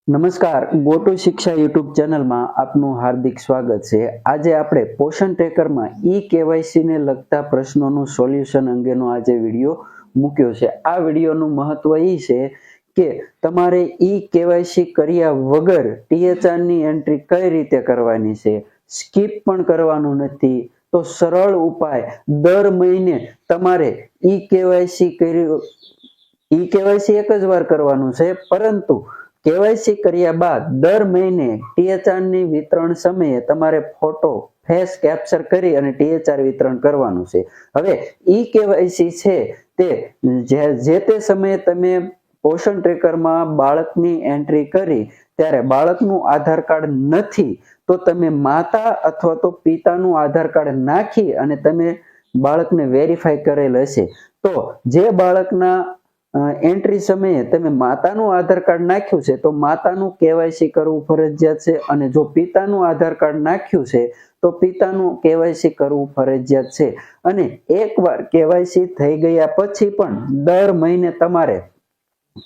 નમસ્કાર, go to શિક્ષા YouTube ચેનલમાં આપનું હાર્દિક સ્વાગત છે। આજે આપણે પોષણ ટ્રેકરમાં કેવાયસી ને લગતા પ્રશ્નોનું સોલ્યુશન અંગેનો આજે વિડીયો મૂક્યો છે। આ વિડીયોનું મહત્વ એ છે કે તમારે કેવાયસી કર્યા વગર THR ની એન્ટ્રી કઈ રીતે કરવાની છે, સ્કીપ પણ કરવાનું નથી। તો સરળ ઉપાય, દર મહિને તમારે કેવાયસી એક જ વાર કરવાનું છે, પરંતુ કેવાયસી કર્યા બાદ દર મહિને THR ની વિતરણ સમયે તમારે ફોટો ફેસ કેપ્ચર કરી અને THR વિતરણ કરવાનું છે। હવે કેવાયસી છે તે જે તે સમયે તમે પોષણ ટ્રેકરમાં બાળકની એન્ટ્રી કરી ત્યારે બાળકનું આધાર કાર્ડ નથી તો તમે માતા અથવા તો પિતાનું આધાર કાર્ડ નાખી અને તમે બાળકને વેરીફાઈ કરેલ હશે તો જે બાળકના એન્ટ્રી સમયે તમે માતાનું આધાર કાર્ડ નાખ્યું છે તો માતાનું કેવાયસી કરવું ફરજિયાત છે, અને જો પિતાનું આધાર કાર્ડ નાખ્યું છે તો પિતાનું કેવાયસી કરવું ફરજિયાત છે। અને એકવાર કેવાયસી થઈ ગયા પછી પણ દર મહિને તમારે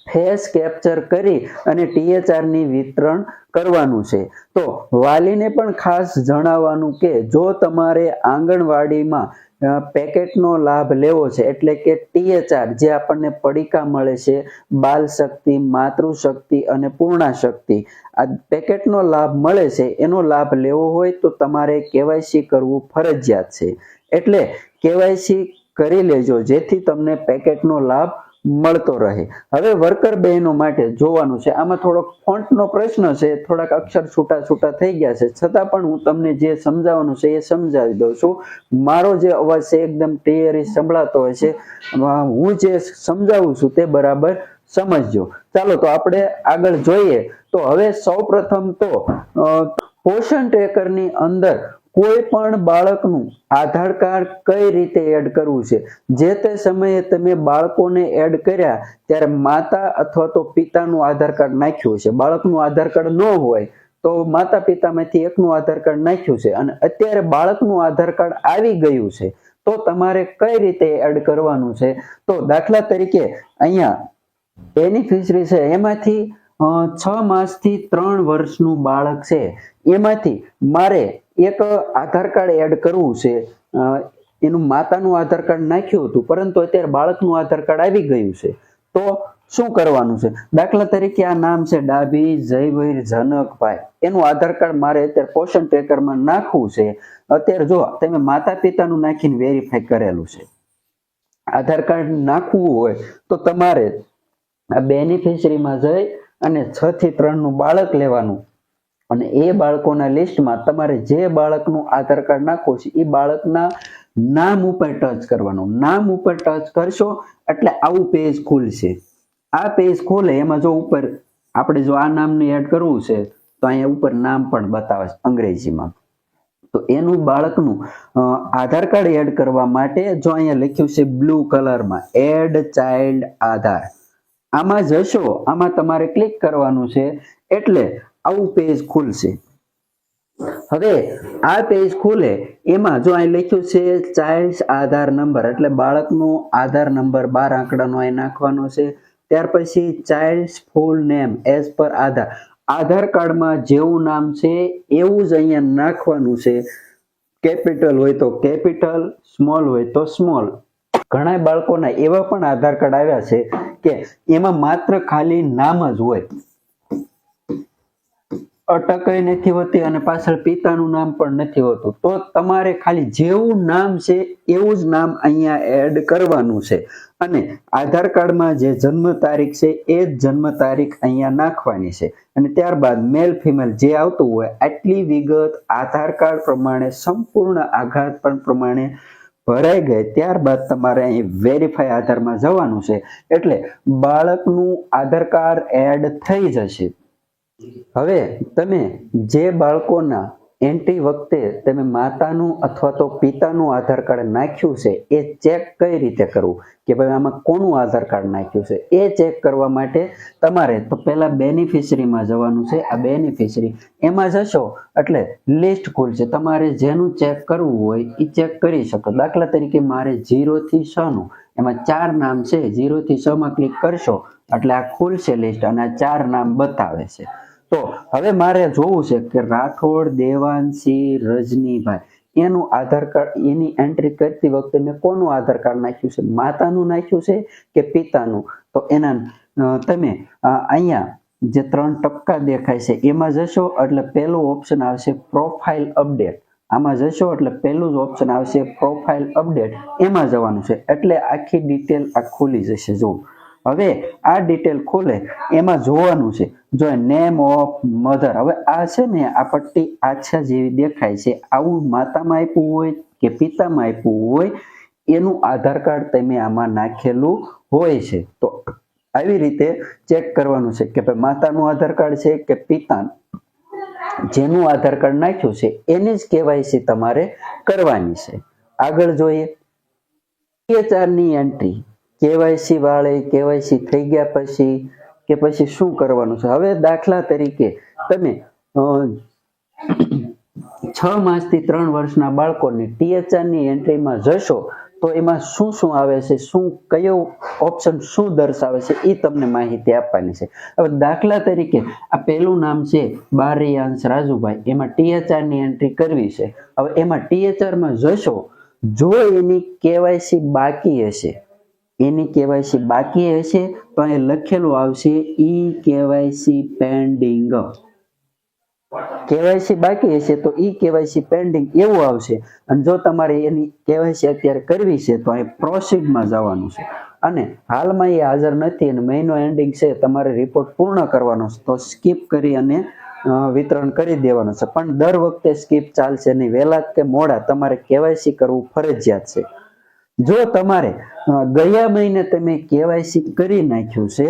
ફેસ કેપ્ચર કરી અને THR ની વિતરણ કરવાનું છે। તો વાલીને પણ ખાસ જણાવવાનું કે જો તમારે આંગણવાડીમાં પેકેટનો લાભ લેવો છે, એટલે કે THR જે આપણને પડીકા મળે છે, બાલ શક્તિ, માતૃશક્તિ અને પૂર્ણાશક્તિ, આ પેકેટનો લાભ મળે છે, એનો લાભ લેવો હોય તો તમારે કેવાયસી કરવું ફરજિયાત છે। એટલે કેવાયસી કરી લેજો જેથી તમને પેકેટનો લાભ મળતો રહે। હવે વર્કર બહેનો માટે જોવાનું છે, આમાં થોડોક ફોન્ટનો પ્રશ્ન છે, થોડાક અક્ષર છૂટા થઈ ગયા છે, છતાં પણ હું તમને જે સમજાવવાનું છે એ સમજાવી દઉં છું। મારો જે અવાજ છે એકદમ ક્લિયર સંભળાતો હોય છે, હું જે સમજાવું છું તે બરાબર સમજજો। ચાલો તો આપણે આગળ જોઈએ। તો હવે સૌપ્રથમ તો પોષણ ટ્રેકરની અંદર કોઈ પણ બાળકનું આધાર કાર્ડ કઈ રીતે એડ કરવું છે, જે તે સમયે તમે બાળકોને એડ કર્યા ત્યારે માતા અથવા તો પિતાનું આધાર કાર્ડ નાખ્યું છે, બાળકનું આધાર કાર્ડ ન હોય તો માતા પિતામાંથી એકનું આધાર કાર્ડ નાખ્યું છે, અને અત્યારે બાળકનું આધાર કાર્ડ આવી ગયું છે તો તમારે કઈ રીતે એડ કરવાનું છે। તો દાખલા તરીકે અહીંયા બેનિફિશરી છે એમાંથી 6 માસથી 3 વર્ષનું બાળક છે, એમાંથી મારે એક આધાર કાર્ડ એડ કરવું છે, એનું માતાનું આધાર કાર્ડ નાખ્યું હતું પરંતુ અત્યારે બાળકનું આધાર કાર્ડ આવી ગયું છે તો શું કરવાનું છે। દાખલા તરીકે આ નામ છે ડાભી જયવીર જનકભાઈ, એનું આધાર કાર્ડ મારે અત્યારે પોષણ ટ્રેકરમાં નાખવું છે। અત્યારે જો તમે માતા પિતાનું નાખીને વેરીફાઈ કરેલું છે, આધાર કાર્ડ નાખવું હોય તો તમારે આ બેનિફિશરીમાં જઈ અને 6 થી 3 નું બાળક લેવાનું, અને એ બાળકોના લિસ્ટમાં તમારે જે બાળકનું આધાર કાર્ડ નાખવું છે એ બાળકના નામ ઉપર ટચ કરવાનું। નામ ઉપર ટચ કરશો એટલે આવું પેજ ખુલશે। આ પેજ ખોલે એમાં જો ઉપર આપણે જો આ નામને એડ કરવું છે તો અહીંયા ઉપર નામ પણ બતાવે છે અંગ્રેજીમાં, તો એનું બાળકનું આધાર કાર્ડ એડ કરવા માટે જો અહીંયા લખ્યું છે બ્લુ કલરમાં એડ ચાઇલ્ડ આધાર, આમાં જશો, આમાં તમારે ક્લિક કરવાનું છે એટલે આવું પેજ ખુલશે। હવે આ પેજ ખુલે એમાં જો અહીં લખ્યું છે ચાઇલ્ડ આધાર નંબર, એટલે બાળકનો આધાર નંબર 12 આંકડાનો અહીં નાખવાનો છે। ત્યાર પછી ચાઇલ્ડ ફૂલ નેમ એઝ પર આધાર, આધાર કાર્ડમાં જેવું નામ છે એવું જ અહીંયા નાખવાનું છે, કેપિટલ હોય તો કેપિટલ, સ્મોલ હોય તો સ્મોલ। ઘણા બાળકોના એવા પણ આધાર કાર્ડ આવ્યા છે કે એમાં માત્ર ખાલી નામ જ હોય, અટક નથી હોતી અને પાછળ પિતાનું નામ પણ નથી હોતું, તો તમારે ખાલી જેવું નામ છે એવું જ નામ અહીંયા એડ કરવાનું છે, અને આધાર કાર્ડમાં જે જન્મ તારીખ છે એ જ જન્મ તારીખ અહીંયા નાખવાની છે। અને ત્યારબાદ મેલ ફિમેલ જે આવતું હોય આટલી વિગત આધાર કાર્ડ પ્રમાણે સંપૂર્ણ આધાર પણ પ્રમાણે ભરાઈ ગઈ ત્યારબાદ તમારે અહીં વેરીફાઈ આધારમાં જવાનું છે, એટલે બાળકનું આધાર કાર્ડ એડ થઈ જશે। હવે તમે જે બાળકોના એન્ટ્રી વખતે તમે માતાનું અથવા તો પિતાનું આધાર કાર્ડ નાખ્યું છે એ ચેક કઈ રીતે કરવું, કે ભાઈ આમાં કોનું આધાર કાર્ડ નાખ્યું છે એ ચેક કરવા માટે તમારે તો પહેલા બેનિફિશરીમાં જવાનું છે। આ બેનિફિશરી એમાં જશો એટલે લિસ્ટ ખુલશે, તમારે જેનું ચેક કરવું હોય એ ચેક કરી શકો। દાખલા તરીકે મારે 0 થી 6 નું, એમાં 4 નામ છે, 0 થી 6 માં ક્લિક કરશો એટલે આ ખુલશે લિસ્ટ અને આ 4 નામ બતાવે છે। તો હવે મારે જોવું છે કે રાઠોડ દેવાંશી રજનીભાઈ એનું આધાર કાર્ડ, એની એન્ટ્રી કરતી વખતે મેં કોનું આધાર કાર્ડ નાખ્યું છે, માતાનું નાખ્યું છે કે પિતાનું? તો એના તમે અહીંયા જે 3 ટપકા દેખાય છે એમાં જશો એટલે પહેલું ઓપ્શન આવશે પ્રોફાઇલ અપડેટ. આમાં જશો એટલે પહેલું જ ઓપ્શન આવશે પ્રોફાઇલ અપડેટ, એમાં જવાનું છે એટલે આખી ડિટેલ આ ખુલી જશે. જો હવે આ ડિટેલ ખોલે એમાં જોવાનું છે, જો નેમ ઓફ મધર, હવે આ છે ને આ પટ્ટી આછા જેવી દેખાય છે, આવું માતામાં આપ્યું હોય કે પિતામાં આપ્યું હોય એનું આધાર કાર્ડ તમે આમાં નાખેલું હોય છે. તો આવી રીતે ચેક કરવાનું છે કે ભાઈ માતાનું આધાર કાર્ડ છે કે પિતાનું. જેનું આધાર કાર્ડ નાખ્યું છે એની જ કેવાયસી તમારે કરવાની છે. આગળ જોઈએ ટીએચઆર ની એન્ટ્રી. કેવાયસી વાળે કેવાયસી થઈ ગયા પછી કે પછી શું કરવાનું છે? હવે દાખલા તરીકે તમે 6 માસથી 3 વર્ષના બાળકોની ટીએચઆર ની એન્ટ્રીમાં જશો તો એમાં શું શું આવે છે, શું કયો ઓપ્શન શું દર્શાવે છે એ તમને માહિતી આપવાની છે. હવે દાખલા તરીકે આ પહેલું નામ છે બારિયાંશ રાજુભાઈ, એમાં ટીએચઆર ની એન્ટ્રી કરવી છે. હવે એમાં ટીએચઆર માં જશો, જો એની કેવાયસી બાકી હશે, એની કેવાયસી બાકી હશે તો અહીં લખેલું આવશે ઈ કેવાયસી પેન્ડિંગ. કેવાયસી બાકી હશે તો ઈ કેવાયસી પેન્ડિંગ એવું આવશે. અને જો તમારે એની કેવાયસી અત્યારે કરવી છે તો અહીં પ્રોસીડમાં જવાનું છે. અને હાલમાં એ હાજર નથી અને મહિનો એન્ડિંગ છે, તમારે રિપોર્ટ પૂર્ણ કરવાનો છે તો સ્કીપ કરી અને વિતરણ કરી દેવાનું છે. પણ દર વખતે સ્કીપ ચાલશે નહીં, વહેલા કે મોડા તમારે કેવાયસી કરવું ફરજિયાત છે. જો તમારે ગયા મહિને તમે કેવાયસી કરી નાખ્યું છે,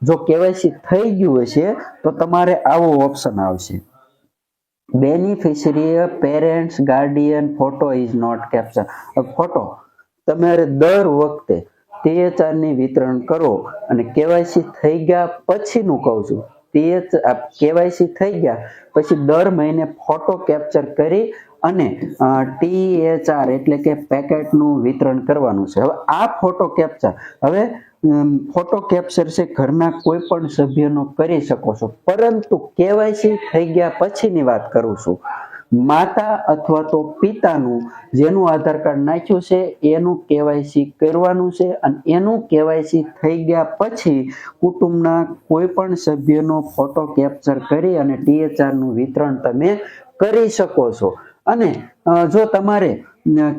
જો કેવાયસી થઈ ગયું હશે તો તમારે આવો ઓપ્શન આવશે beneficiary parents guardian photo is not capture. Photo તમારે દર વખતે ટીએચઆર ની વિતરણ કરો અને કેવાયસી થઈ ગયા પછીનું કહું છું, કેવાયસી થઈ ગયા પછી દર મહિને ફોટો કેપ્ચર કરી અને ટીએચઆર એટલે કે પેકેટનું વિતરણ કરવાનું છે. હવે આ ફોટો કેપ્ચર, હવે ફોટો કેપ્ચર છે ઘરના કોઈ પણ સભ્યનો કરી શકો છો, પરંતુ કેવાયસી થઈ ગયા પછીની વાત કરું છું. માતા અથવા તો પિતાનું જેનું આધાર કાર્ડ નાખ્યું છે એનું કેવાયસી કરવાનું છે. અને એનું કેવાયસી થઈ ગયા પછી કુટુંબના કોઈ પણ સભ્યનો ફોટો કેપ્ચર કરી અને ટીએચઆર નું વિતરણ તમે કરી શકો છો. અને જો તમારે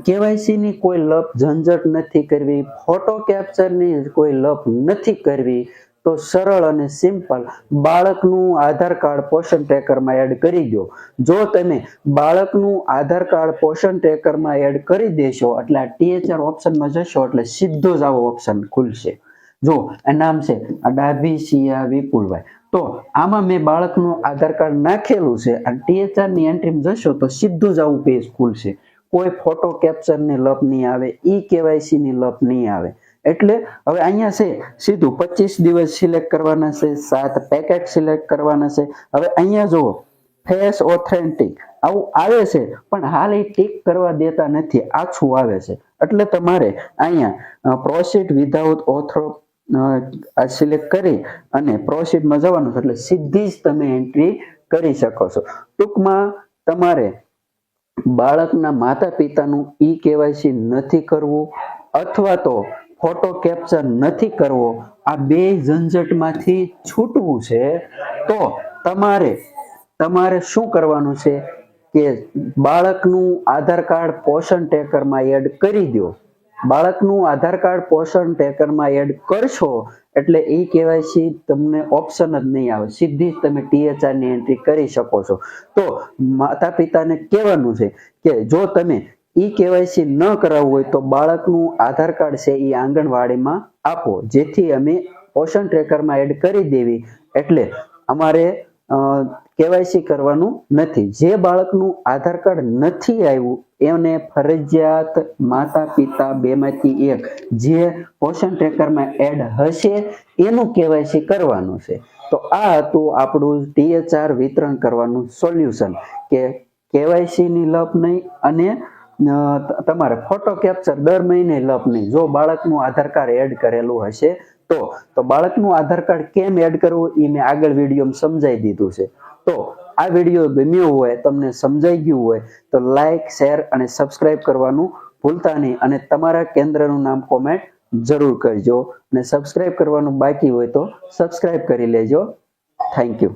કેવાયસી ની કોઈ લપ ઝંઝટ નથી કરવી, ફોટો કેપ્ચર ની કોઈ લપ નથી કરવી, તો સરળ અને સિમ્પલ બાળકનું આધાર કાર્ડ પોષણ ટ્રેકરમાં એડ કરી દો. જો તમે બાળકનું આધાર કાર્ડ પોષણ ટ્રેકરમાં એડ કરી દેશો એટલે આ ટીએચઆર ઓપ્શનમાં જશો એટલે સીધો જ આવો ઓપ્શન ખુલશે. જો આ નામ છે આ ડાભી સિયા વિપુલભાઈ, તો આમાં મેં બાળકનું આધાર કાર્ડ નાખેલું છે અને ટીએચઆર ની એન્ટ્રીમાં જશો તો સીધું જ આવું પેજ ખુલશે. કોઈ ફોટો કેપ્ચર ની લપ નહીં આવે, ઈ કેવાયસી ની લપ નહીં આવે. એટલે હવે અહીંયા છે સીધું 25 દિવસ સિલેક્ટ કરવાના છે, 7 પેકેટ સિલેક્ટ કરવાના છે. હવે અહીંયા જુઓ ફેસ ઓથેન્ટિક આવું આવે છે પણ હાલ એ ટીક કરવા દેતા નથી, આછું આવે છે. એટલે તમારે અહીંયા પ્રોસીડ વિધાઉટ ઓથર સિલેક્ટ કરી અને પ્રોસીડમાં જવાનું, એટલે સીધી જ તમે એન્ટ્રી કરી શકો છો. ટૂંકમાં તમારે બાળકના માતા પિતાનું ઈ કેવાયસી નથી કરવું અથવા તો ફોટો કેપ્ચર નથી કરવો, આ બે ઝંઝટમાંથી છૂટવું છે તો તમારે શું કરવાનું છે કે બાળકનું આધાર કાર્ડ પોષણ ટ્રેકરમાં એડ કરી દો. બાળકનું આધાર કાર્ડ પોષણ ટ્રેકરમાં એડ કરશો એટલે એ કેવાયસી તમને ઓપ્શન જ નહીં આવે, સીધી જ તમે ટીએચઆર ની એન્ટ્રી કરી શકો છો. તો માતા પિતાને કહેવાનું છે કે જો તમે ઈ કેવાયસી ન કરાવવું હોય તો બાળકનું આધાર કાર્ડ છે એ આંગણવાડીમાં આપો, જેથી અમે પોષણ ટ્રેકરમાં એડ કરી દેવી એટલે અમારે કેવાયસી કરવાનું નથી. જે બાળકનું આધાર કાર્ડ નથી આવ્યું એને ફરજિયાત માતા પિતા બેમાંથી એક જે પોષણ ટ્રેકરમાં એડ હશે એનું કેવાયસી કરવાનું છે. તો આ હતું આપણું ટીએચઆર વિતરણ કરવાનું સોલ્યુશન કે કેવાયસી ની લપ નહીં અને તમારે ફોટો કેપ્ચર દર મહિને લપ નહીં. જો બાળકનું આધાર કાર્ડ એડ કરેલું હશે તો બાળકનું આધાર કાર્ડ કેમ એડ કરવું એ મેં આગળ વિડીયોમાં સમજાવી દીધું છે. તો આ વિડીયો ગમ્યો હોય, તમને સમજાઈ ગયું હોય તો લાઈક, શેર અને સબસ્ક્રાઇબ કરવાનું ભૂલતા નહીં અને તમારા કેન્દ્રનું નામ કોમેન્ટ જરૂર કરજો અને સબસ્ક્રાઇબ કરવાનું બાકી હોય તો સબસ્ક્રાઇબ કરી લેજો. Thank you.